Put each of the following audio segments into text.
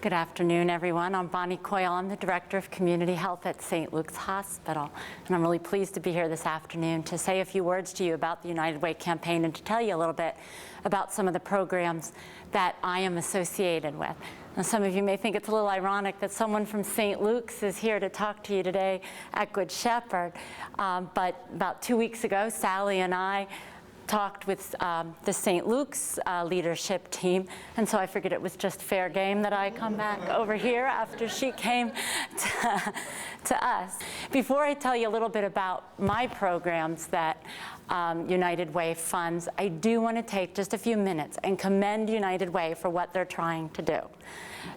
Good afternoon, everyone. I'm Bonnie Coyle. I'm the Director of Community Health at St. Luke's Hospital, and I'm really pleased to be here this afternoon to say a few words to you about the United Way campaign and to tell you a little bit about some of the programs that I am associated with. Now, some of you may think it's a little ironic that someone from St. Luke's is here to talk to you today at Good Shepherd, but about 2 weeks ago, Sally and I talked with the St. Luke's leadership team, and so I figured it was just fair game that I come back over here after she came to us. Before I tell you a little bit about my programs that United Way funds, I do want to take just a few minutes and commend United Way for what they're trying to do.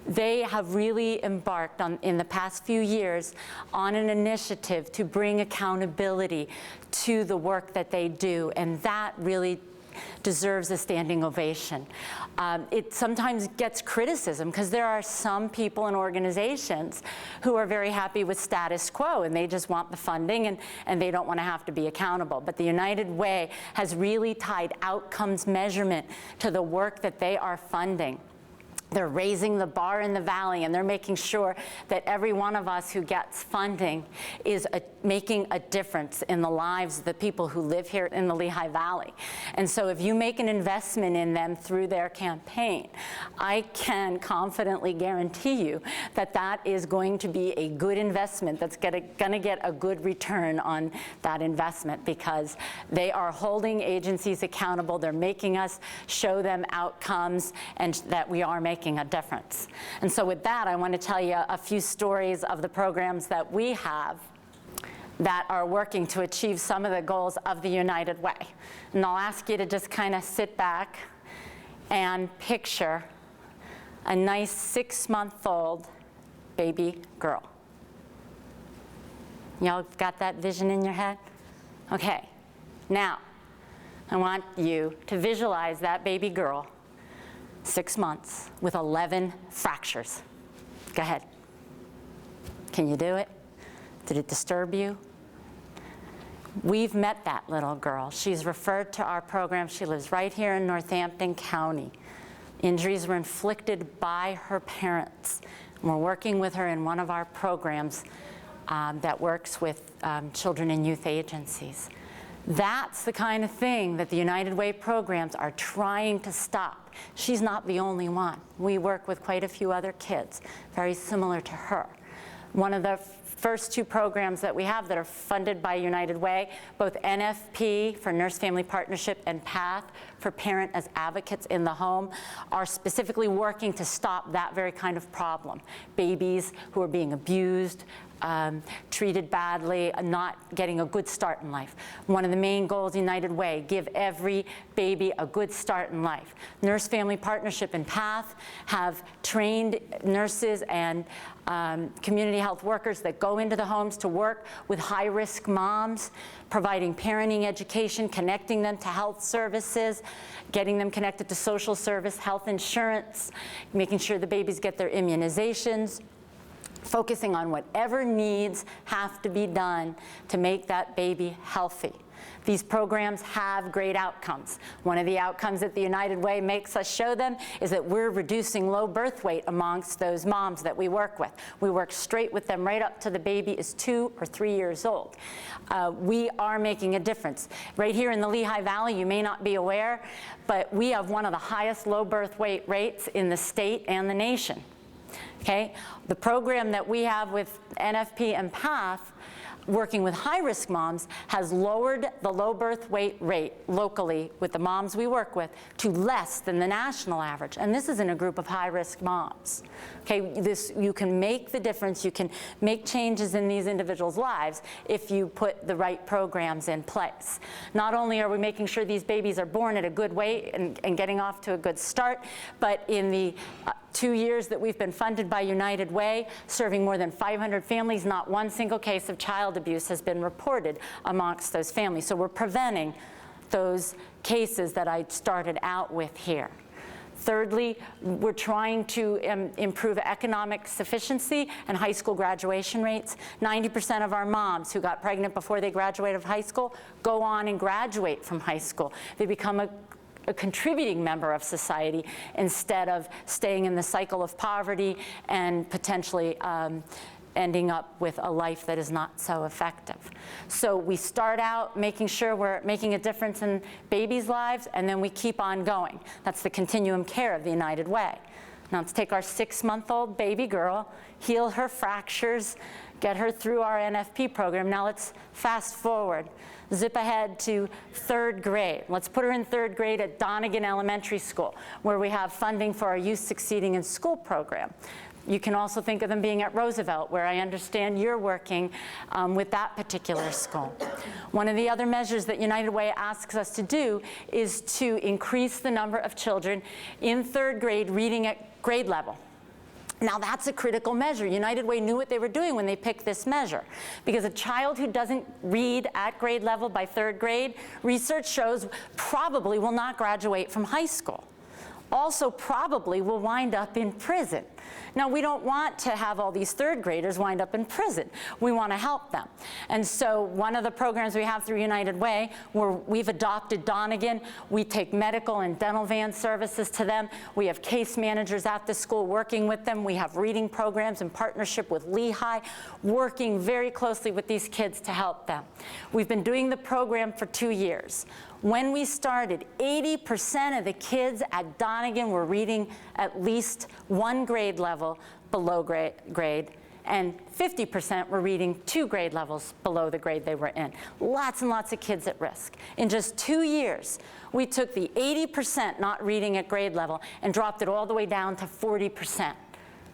They have really embarked on, in the past few years, on an initiative to bring accountability to the work that they do, and that really deserves a standing ovation. It sometimes gets criticism because there are some people and organizations who are very happy with status quo and they just want the funding and they don't want to have to be accountable. But the United Way has really tied outcomes measurement to the work that they are funding. They're raising the bar in the valley, and they're making sure that every one of us who gets funding is making a difference in the lives of the people who live here in the Lehigh Valley. And so if you make an investment in them through their campaign, I can confidently guarantee you that that is going to be a good investment that's going to get a good return on that investment, because they are holding agencies accountable. They're making us show them outcomes and that we are making a difference. And so with that, I want to tell you a few stories of the programs that we have that are working to achieve some of the goals of the United Way. And I'll ask you to just kind of sit back and picture a nice 6-month-old baby girl. Y'all got that vision in your head? Okay. Now, I want you to visualize that baby girl, 6 months, with 11 fractures. Go ahead. Can you do it? Did it disturb you? We've met that little girl. She's referred to our program. She lives right here in Northampton County. Injuries were inflicted by her parents. And we're working with her in one of our programs that works with children and youth agencies. That's the kind of thing that the United Way programs are trying to stop. She's not the only one. We work with quite a few other kids very similar to her. One of the first 2 programs that we have that are funded by United Way, both NFP for Nurse Family Partnership and PATH for Parent as Advocates in the Home, are specifically working to stop that very kind of problem. Babies who are being abused, treated badly, not getting a good start in life. One of the main goals, United Way, give every baby a good start in life. Nurse Family Partnership and PATH have trained nurses and community health workers that go into the homes to work with high-risk moms, providing parenting education, connecting them to health services, getting them connected to social service, health insurance, making sure the babies get their immunizations, focusing on whatever needs have to be done to make that baby healthy. These programs have great outcomes. One of the outcomes that the United Way makes us show them is that we're reducing low birth weight amongst those moms that we work with. We work straight with them right up to the baby is 2 or 3 years old. We are making a difference. Right here in the Lehigh Valley, you may not be aware, but we have one of the highest low birth weight rates in the state and the nation. Okay? The program that we have with NFP and PATH, working with high-risk moms, has lowered the low birth weight rate locally with the moms we work with to less than the national average. And this is in a group of high-risk moms. Okay, you can make the difference. You can make changes in these individuals' lives if you put the right programs in place. Not only are we making sure these babies are born at a good weight and getting off to a good start, but in the 2 years that we've been funded by United Way, serving more than 500 families, not one single case of child abuse has been reported amongst those families. So we're preventing those cases that I started out with here. Thirdly, we're trying to improve economic sufficiency and high school graduation rates. 90% of our moms who got pregnant before they graduated high school go on and graduate from high school. They become a contributing member of society instead of staying in the cycle of poverty and potentially ending up with a life that is not so effective. So we start out making sure we're making a difference in babies' lives, and then we keep on going. That's the continuum care of the United Way. Now let's take our 6-month-old baby girl, heal her fractures, get her through our NFP program. Now let's fast forward, zip ahead to 3rd grade. Let's put her in 3rd grade at Donegan Elementary School, where we have funding for our Youth Succeeding in School program. You can also think of them being at Roosevelt, where I understand you're working with that particular school. One of the other measures that United Way asks us to do is to increase the number of children in 3rd grade reading at grade level. Now that's a critical measure. United Way knew what they were doing when they picked this measure, because a child who doesn't read at grade level by 3rd grade, research shows probably will not graduate from high school. Also probably will wind up in prison. Now, we don't want to have all these 3rd graders wind up in prison. We want to help them. And so one of the programs we have through United Way, where we've adopted Donegan, we take medical and dental van services to them. We have case managers at the school working with them. We have reading programs in partnership with Lehigh, working very closely with these kids to help them. We've been doing the program for 2 years. When we started, 80% of the kids at Donegan were reading at least 1 grade level below grade, and 50% were reading 2 grade levels below the grade they were in. Lots and lots of kids at risk. In just 2 years, we took the 80% not reading at grade level and dropped it all the way down to 40%.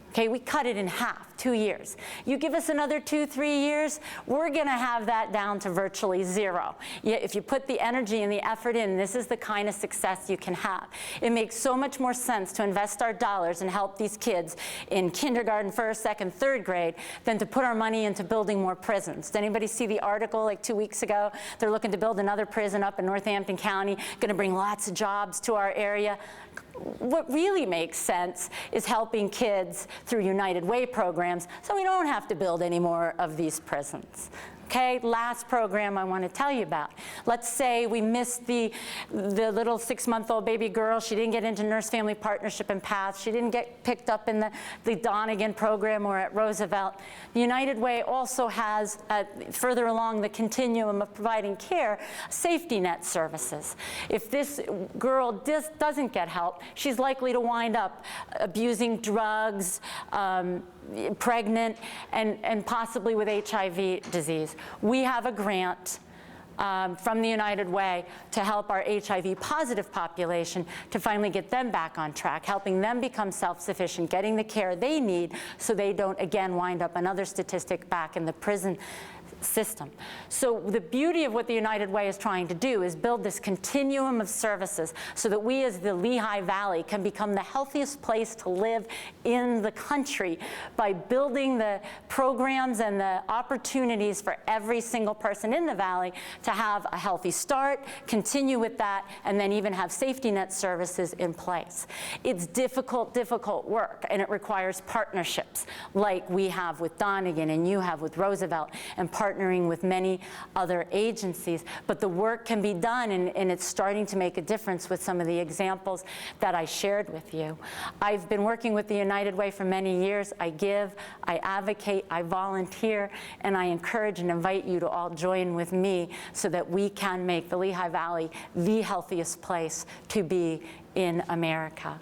Okay, we cut it in half, 2 years. You give us another 2-3 years, we're gonna have that down to virtually 0. If you put the energy and the effort in, this is the kind of success you can have. It makes so much more sense to invest our dollars and help these kids in kindergarten, 1st, 2nd, 3rd grade than to put our money into building more prisons. Did anybody see the article like 2 weeks ago? They're looking to build another prison up in Northampton County, gonna bring lots of jobs to our area. What really makes sense is helping kids through United Way programs so we don't have to build any more of these prisons. Okay, last program I want to tell you about. Let's say we missed the little 6-month-old baby girl. She didn't get into Nurse Family Partnership and PATH. She didn't get picked up in the Donegan program or at Roosevelt. The United Way also has, further along the continuum of providing care, safety net services. If this girl doesn't get help, she's likely to wind up abusing drugs, pregnant, and possibly with HIV disease. We have a grant from the United Way to help our HIV positive population to finally get them back on track, helping them become self-sufficient, getting the care they need so they don't again wind up another statistic back in the prison system. So the beauty of what the United Way is trying to do is build this continuum of services so that we as the Lehigh Valley can become the healthiest place to live in the country by building the programs and the opportunities for every single person in the valley to have a healthy start, continue with that, and then even have safety net services in place. It's difficult, difficult work, and it requires partnerships like we have with Donegan and you have with Roosevelt, and partnering with many other agencies, but the work can be done, and it's starting to make a difference with some of the examples that I shared with you. I've been working with the United Way for many years. I give, I advocate, I volunteer, and I encourage and invite you to all join with me so that we can make the Lehigh Valley the healthiest place to be in America.